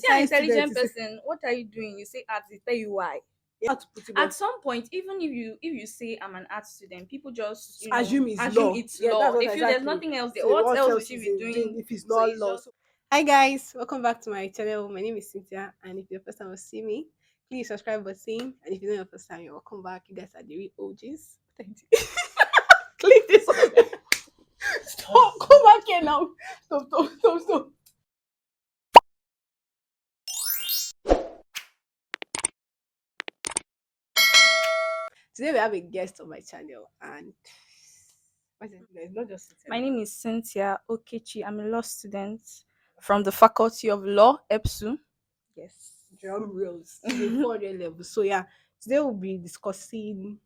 See an Science student intelligent is person, what are you doing? You say art, they tell you why. how to put it, At but some point, even if you say I'm an art student, people just assume it's assume law. it's Yeah, that's law. what They feel there's exactly. nothing else there. So What what else would else she is be in doing doing? if it's So not it's law? just So, hi guys, welcome back to my channel. My name is Cynthia, and if you're the first time to see me, please subscribe button. And if you know your first time, you're welcome back. You guys are the real OGs. Thank you. Click this on. Stop. Come back here now. Stop. Today we have a guest on my channel, and what's it? It's not just Cynthia. my name is Cynthia Okechi. I'm a law student from the Faculty of Law, EPSU. Yes. Drum rolls. It's a 400 level. So yeah, today we'll be discussing.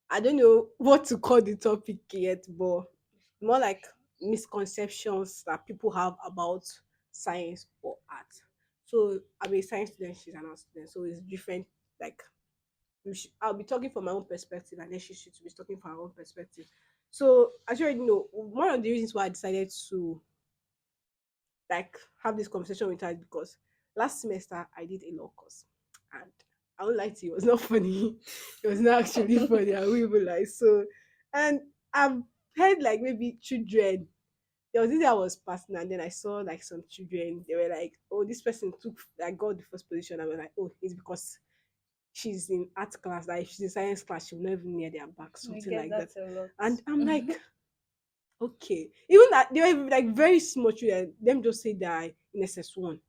I don't know what to call the topic yet, but more like misconceptions that people have about science or art. So I'm a science student, she's an art student, so it's different. Like I'll be talking from my own perspective, and then she should be talking from her own perspective. So as you already know, one of the reasons why I decided to like have this conversation with her is because last semester I did a law course, and I won't lie to you, it was not funny. It was not actually funny. I will even lie. So, and I've heard like maybe children. There was this day I was passing, and then I saw like some children. They were like, "Oh, this person took like got the first position." I was like, "Oh, it's because she's in art class. Like if she's in science class, she'll not even near their back, I something get like that that." a lot. And I'm like, okay. Even that they were like very small children, them just say that in SS1.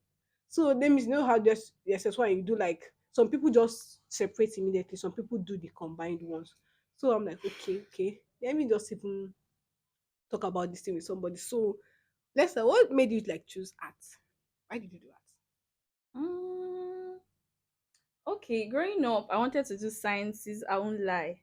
So them is, you know how just the SS1 you do like some people just separate immediately, some people do the combined ones. So I'm like, okay. Let me just even talk about this thing with somebody. So let's say what made you like choose art? Why did you do art? Mm, okay, growing up, I wanted to do sciences. I won't lie.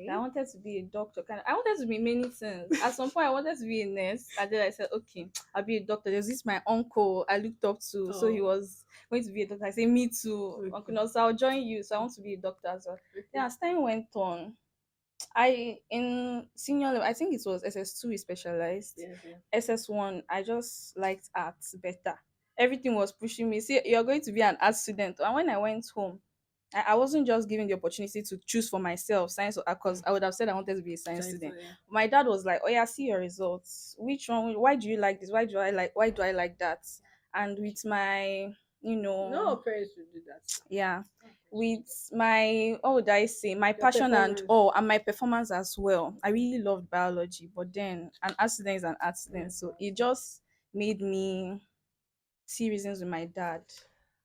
I Okay. wanted to be a doctor. I wanted to be many things. At some point, I wanted to be a nurse. And then I said, okay, I'll be a doctor. There's this my uncle I looked up to. So he Oh, was going to be a doctor. I said, me too. Uncle, okay. no, so I'll join you. So I want to be a doctor as well. Then Okay. as time went on, I in senior level, I think it was SS2 we specialized. Yeah. SS1, I just liked art better. Everything was pushing me. See, you're going to be an art student. And when I went home, I wasn't just given the opportunity to choose for myself science or because Mm. I would have said I wanted to be a science Science, student. yeah. My dad was like, "Oh yeah, see your results. Which one? Why do you like this? Why do I like that?" And with my, you No know, parents will do that. yeah, with my what would I say, my Your passion and performance. all, and my performance as well. I really loved biology, but then an accident is an accident, so it just made me see reasons with my dad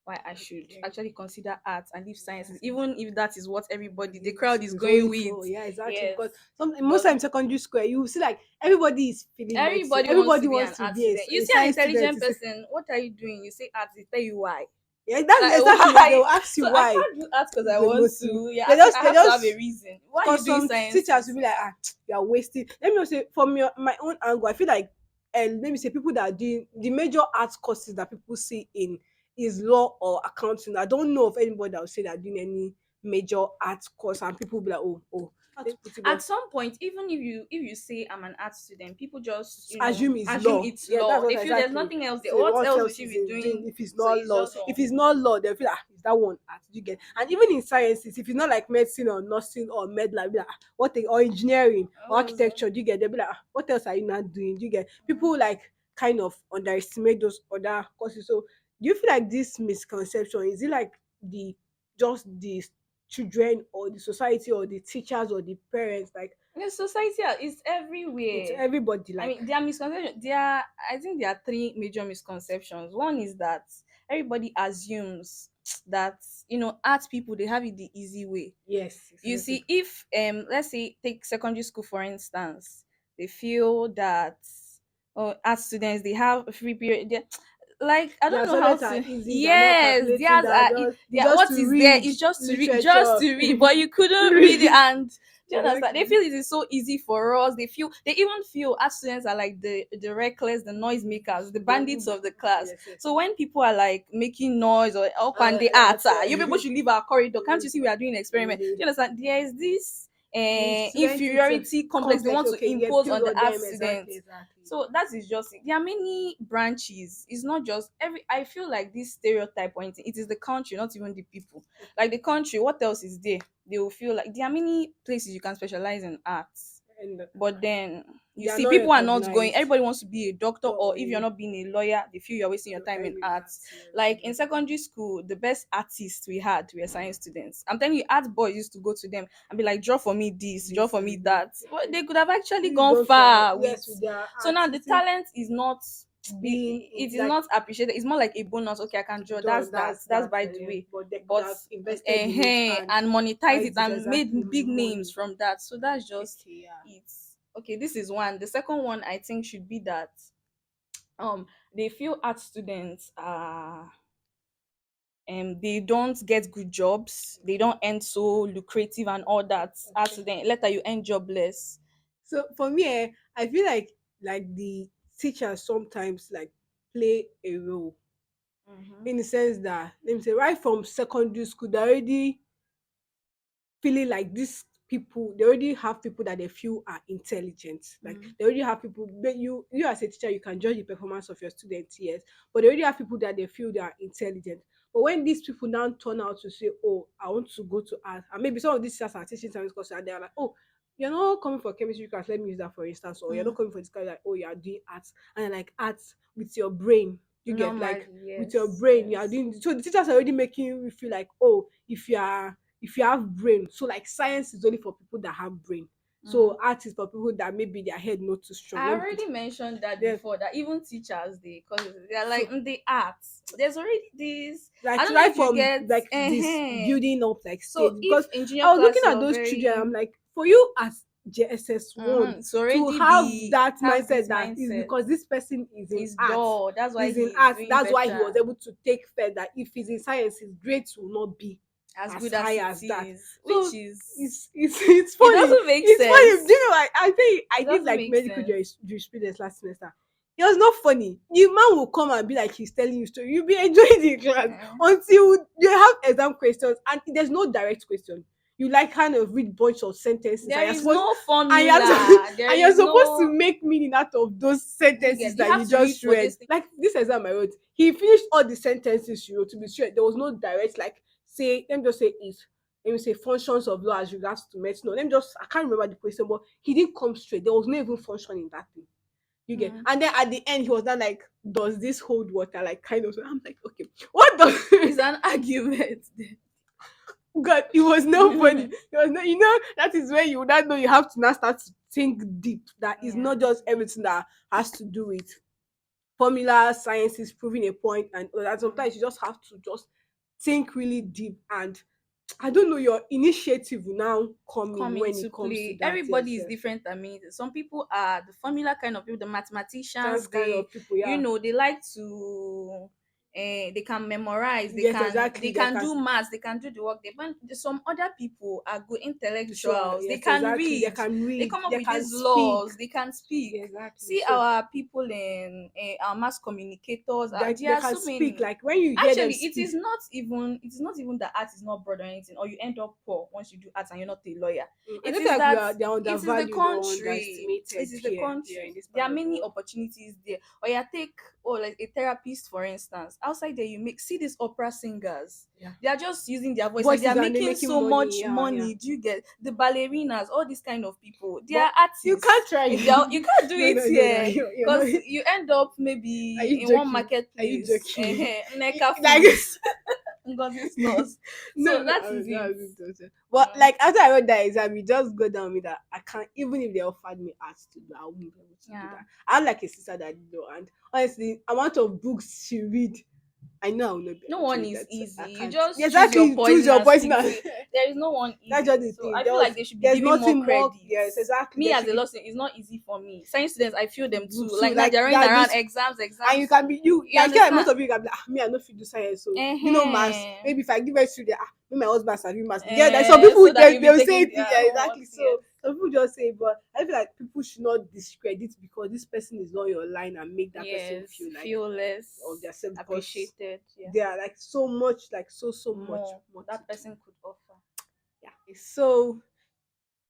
why I should Okay. actually consider art and leave sciences, even if that is what everybody, the crowd is Is going going with. for, yeah, exactly, Yes, because some most but times secondary school you see like everybody is feeling medicine, everybody wants to everybody be an wants to art be student. You a see an science student. intelligent person, what are you doing? You say art, they tell you why. Yeah, that's Like exactly what they why? will ask you So I why. can't do art because I The want motive, to. Yeah, they I just they have to have a just reason. Why are you because doing some teachers will sciences? be like, you are wasting. Let me just say from my own angle, I feel like, and let me say people that are doing the major arts courses that people see in is law or accounting. I don't know of anybody that will say they're doing any major arts course, and people will be like, oh, how to put it, At but some point, even if you say I'm an art student, people just assume it's assume law. it's Yeah, law. that's what They feel there's exactly. nothing else there. So What what else would else she is be in doing doing? if it's So not it's law? just If it's not law, they'll feel is that one art? You get, and even in sciences, if it's not like medicine or nursing or med lab, like, or engineering or architecture, do you get? They'll be like, what else are you not doing? Do you get? People like kind of underestimate those other courses. So do you feel like this misconception is it like the just the children or the society or the teachers or the parents, like the society is it's everywhere. everybody, I like mean, there are misconceptions. I think there are three major misconceptions. One is that everybody assumes that art people they have it the easy way. yes, You exactly. see, if let's say take secondary school for instance, they feel that art students they have a free period. Like I don't Their know how subjects are to. easy, they are not Yes, calculating, theirs that are just it's their, just what to is there read is just literature. to read, but you couldn't read it. Read. And do you understand? They Exactly. feel it is so easy for us. They even feel art students are like the reckless, the noise makers, the bandits of the class. Yes. So when people are like making noise or up and the art, That's you people should leave our corridor. Can't you see we are doing experiment? Do you understand? There is this The student it's a inferiority complex they complex. want Okay, to yeah, impose on the period art them exactly, students. exactly. So that is just it. There are many branches. It's not just every. I feel like this stereotype or anything. It is the country, not even the people. Like the country, what else is there? They will feel like there are many places you can specialize in arts, And but then you they are see not people are not going. recognized. Everybody wants to be a doctor, or if you're Or not being a lawyer, they feel you're wasting your your time time in in arts. arts, yes, Like in exactly. secondary school, the best artists we had were science students. I'm telling you, art boys used to go to them and be like, draw for me this, draw This for me and that. this. But they could have actually This is gone gone far, far yes, with. with their So art. now the It is talent is not, being it is like not appreciated. It's more like a bonus. Okay, I can draw. done. That's that. That's by the Yeah. way. But they could But have invested in it and monetize it hide it and exactly made big names money. from that. So that's just Okay, yeah. it. Okay, this is one. The second one I think should be that they feel art students are they don't get good jobs, they don't earn so lucrative and all that. Art Okay. student later you earn jobless. So for me, I feel like the teachers sometimes like play a role Mm-hmm. in the sense that let me say right from secondary school they already feeling like these people they already have people that they feel are intelligent, like Mm-hmm. they already have people, but you as a teacher you can judge the performance of your students, yes, but they already have people that they feel they are intelligent. But when these people now turn out to say, oh, I want to go to art, and maybe some of these teachers are teaching science courses and they're like, oh, you're not coming for chemistry class, let me use that for instance, or you're not coming for this class, like, oh, you are doing arts, and they're like arts with your brain, you get like Normally, with your yes, brain you are yes. doing, so the teachers are already making you feel like, oh, if you have brain, so like science is only for people that have brain, Mm-hmm. so art is for people that maybe their head not too strong, I let me put already mentioned that then before, that even teachers they, because they're like so in the arts there's already this. I like don't know right if you from get like this building up like so stage, because if in junior I was looking class at you're those children, very I'm like, for you as JSS1 it's to already have be that have mindset this that is mindset because this person is in is arts, dull, that's why is in he's arts, doing that's why he was better, able to take further. If he's in science his grades will not be as as good as high it as that. is, which So is it's it funny. doesn't make It's funny. Do sense. you know, I think I It did doesn't like make medical sense. jurisprudence last semester. It was not funny. The man will come and be like he's telling you story. You'll be enjoying the class Eh. until you have exam questions and there's no direct question. You like kind of read bunch of sentences There and you're is supposed no and you have to formula, there and you're is supposed to no, make meaning out of those you sentences get, you that you have to read just for read. this thing. Like this exam I wrote, he finished all the sentences she wrote to be sure there was no direct like say let me just say it let me say functions of law as regards to medicine. No, let me just I can't remember the question, but he didn't come straight. There was no even function in that thing. You get, Hmm. and then at the end he was not like, does this hold water? Like kind of. So I'm like, okay, what does It's an argument. God? It was nobody. It was no. You know that is where you would not know. You have to now start to think deep. That is Yeah. not just everything that has to do with formula sciences proving a point and all that. Mm. Sometimes you just have to just think really deep and I don't know, your initiative will now come in Come when it into comes to play. that. Yes, Everybody is yes. different. I mean, some people are the formula kind of people, the Chance mathematicians. kind They, of people, yeah. they like to, they can memorize. Yes, They exactly. They can can do maths. They can do the work. They, but some other people are good sure, intellectuals. They yes, can exactly. They read. can They read, come up they with can these speak. laws. They can speak. Yeah, exactly. See So our people in our mass communicators. that There they are can so speak. many. Like when you hear them Actually, it speak, is not even, that art is not broad or anything, or you end up poor once you do art and you're not a lawyer. I It don't feel is like that they're it is the undervalued or country. It underestimated is the here in country. this There part are of the many world. opportunities there. Or you take, like a therapist, for instance. Outside there, you make see these opera singers. Yeah. They are just using their voice and they are Voices and they making making so money. much Yeah, yeah. money. Do you get the ballerinas? All these kind of people. They But are you can't artists. try. You can't do No, it no, no, no. here You're not. because you end up Are maybe you in one joking? Are you marketplace. joking? Neka Like Foods. Ngozi stores. no, So no, that I is was not it. having to. But Mm. like after I wrote that exam, it just go down with that. I can't even if they offered me art to do, I wouldn't be able to do Yeah. that. I have like a sister that did though, and honestly, amount of books she read, I know I will not be No able to one read is that. So easy. I You can't. just choose your Exactly, choose poison your and poison. stick to it. There is no one That's easy. just the So thing. I feel like they should be There's giving more nothing more. Yes, credits. exactly. Me There as should a be law student, it's not easy for me. Science students, I feel them too. books too. Like now Like they're running that around this and you exams. can be you You like yeah, most understand? of you can be like, me, I know if you do science. So you know maths. Uh-huh. Maybe if I give it to you, me, my husband study maths. Yeah, like some people So that you'll be they'll say taking it, their yeah, homework, exactly. So yes. some people just say, but I feel like people should not discredit because this person is on your line and make that person Yes. feel like Feel of less themselves because appreciated. Yeah. they are like so much, like so much More more to that do. person could offer. Yeah. So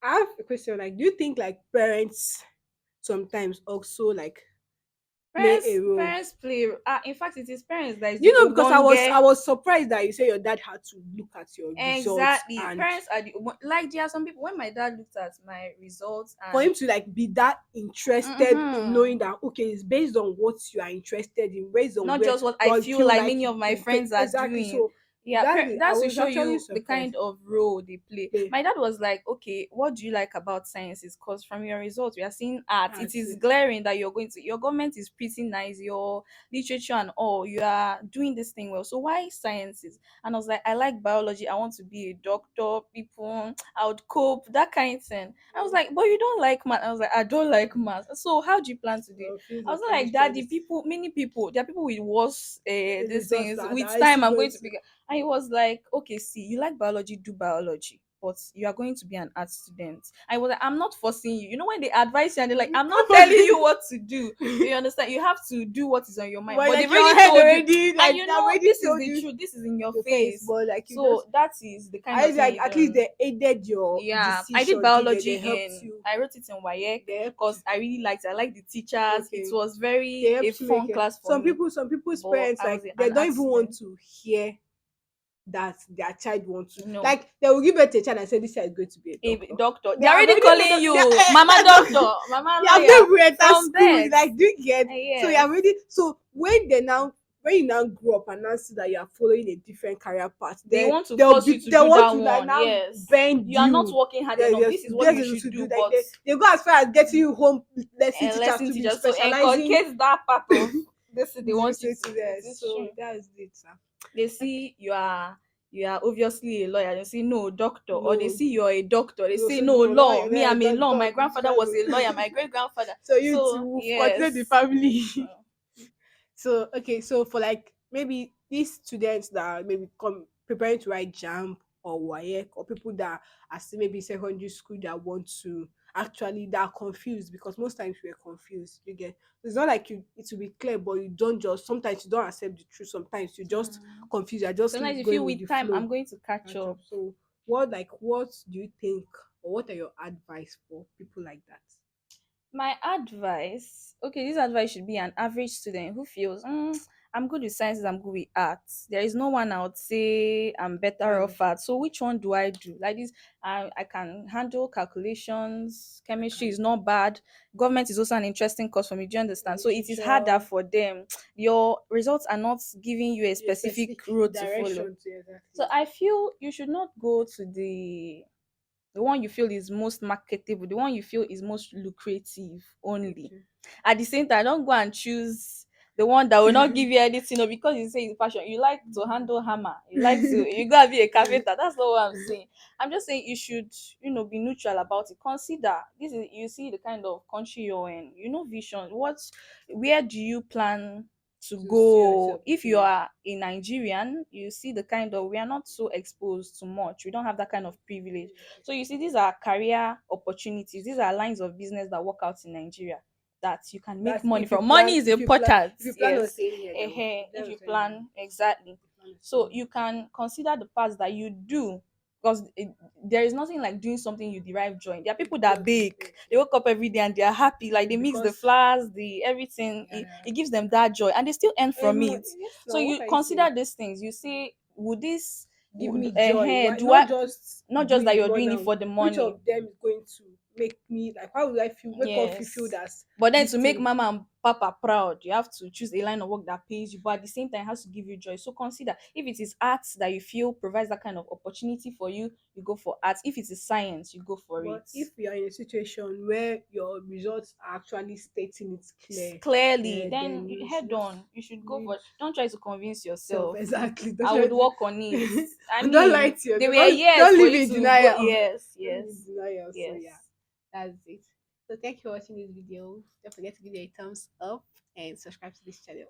I have a question. Like, do you think like parents sometimes also like play a role? Parents play. In fact, it is parents that is You the know, because I obonge. was surprised that you say your dad had to look at your results, Exactly, and parents are the like. There are some people. When my dad looked at my results for and him to like be that interested in knowing mhm, that okay, it's based on what you are interested in, based on not where just what I what you feel feel like like many you of my can take friends are exactly. doing. So Yeah, I that's to was show actually you the surprised. kind of role they play. They My dad was like, okay, what do you like about sciences? Because from your results, we are seeing art. had It to is glaring that you're going to, your government is pretty nice, your literature and all, you are doing this thing well. So why sciences? And I was like, I like biology. I want to be a doctor. People, I would cope, that kind of thing. I was like, but you don't like math. I was like, I don't like math. So how do you plan to do it? I was like, daddy, chemistry people, many people, there are people with worse these results things. that With are time, actually I'm going going to to be. And he was like, okay, see, you like biology, do biology. But you are going to be an art student. I was like, I'm not forcing you. You know, when they advise you and they're like, I'm not telling you what to do. You understand? You have to do what is on your mind. but But they've like your already head told you. already And like you they know, already this is told the you truth. This is in your your face, face. but like you So just that is the kind I of was like thing you at least don't. they aided your Yeah, I did decision, biology they helped in. you, I wrote it in WAEC they helped you. because I really liked it. I liked the teachers. It Okay. was They very a helped you make fun it. class for me. Some people's But parents I was like they an don't art even want student. to hear that their child wants to No, like they will give birth to a child and say this child is going to be a a doctor. doctor. They They're have already already made calling up you Mama that's not Doctor, Mama they have Lawyer never enter from school. birth. Like do you get so you Yes. have already so when you now grow up and now see that you are following a different career path, They then want to force you to they do want that to like one. now Yes. bend You are not you. working hard Yeah, enough. yes, This is what just you able should to do, do like but they go as far as getting you home lesson teachers lesson to be teacher. So specializing inculcate that part of this they want you say to to do. It there. is So true. that's it, sir. They Okay. see you are obviously a lawyer. They say no doctor, or they No, see you're a doctor. They no, say so no no, now law. you're Me, not a I'm a law. doctor. My grandfather was a lawyer. My great grandfather. So you two So will continue the yes. family. So okay, so for like maybe these students that are maybe come preparing to write jam or WAEC or people that are still maybe secondary school that want to actually that are confused because most times we're confused. You get it's not like you it will be clear, but you don't just sometimes you don't accept the truth. Sometimes you just Mm. confused. You're just Sometimes you feel going with the with time I'm flow. going to catch Catch up. up. So what do you think or what are your advice for people like that? My advice, okay, this advice should be an average student who feels, I'm good with sciences, I'm good with arts. There is no one I would say I'm better That's off at. So which one do I do? Like this, I can handle calculations. I Chemistry can is not bad. Government is also an interesting course for me. Do you understand? So it is harder literature, for them. Your results are not giving you a a specific specific road to follow. direction to So exactly. I feel you should not go to the one you feel is most marketable, the one you feel is most lucrative only. Okay. At the same time, don't go and choose the one that will not give you anything, or because you say it's passion, you like to handle hammer, you like to you gotta be a carpenter. That's not what I'm saying. I'm just saying you should, be neutral about it. Consider this is you see the kind of country you're in, vision. Where do you plan to To see go? yourself. If you Yeah. are a Nigerian, you see the kind of we are not so exposed to much. We don't have that kind of privilege. So you see, these are career opportunities. These are lines of business that work out in Nigeria that you can make That's money from. Money is important. if you plan on Yes. staying here, they will If them you staying plan exactly. plan on So staying you can consider the parts that you do, because there is nothing like doing something you derive joy in. There are people here. that Just bake. They wake up every day and they are happy. Like they mix the because flowers, the everything. It gives them that joy, and they still earn from it. yes So now what you are you consider saying? these things. You say, would this Give would me joy. Why do I, not just not just that doing you're more doing it now? for the Which money. of them is going to make me like how will I feel wake up feel Yes. that But then this to make thing mama and papa proud, you have to choose a line of work that pays you, but at the same time it has to give you joy. So consider, if it is arts that you feel provides that kind of opportunity for you, you go for arts. If it is science, you go for but it. if you are in a situation where your results are actually stating it clear, Clearly, then then you should head just on. You should go leave for it. Don't try to convince self yourself. exactly. Don't I try would to work on it. I don't lie mean, to there yourself. were years Don't for live you in to go. denial. Yes, Don't live in yes, denial. So yes. yeah, that's it. So thank you for watching this video. Don't forget to give it a thumbs up and subscribe to this channel.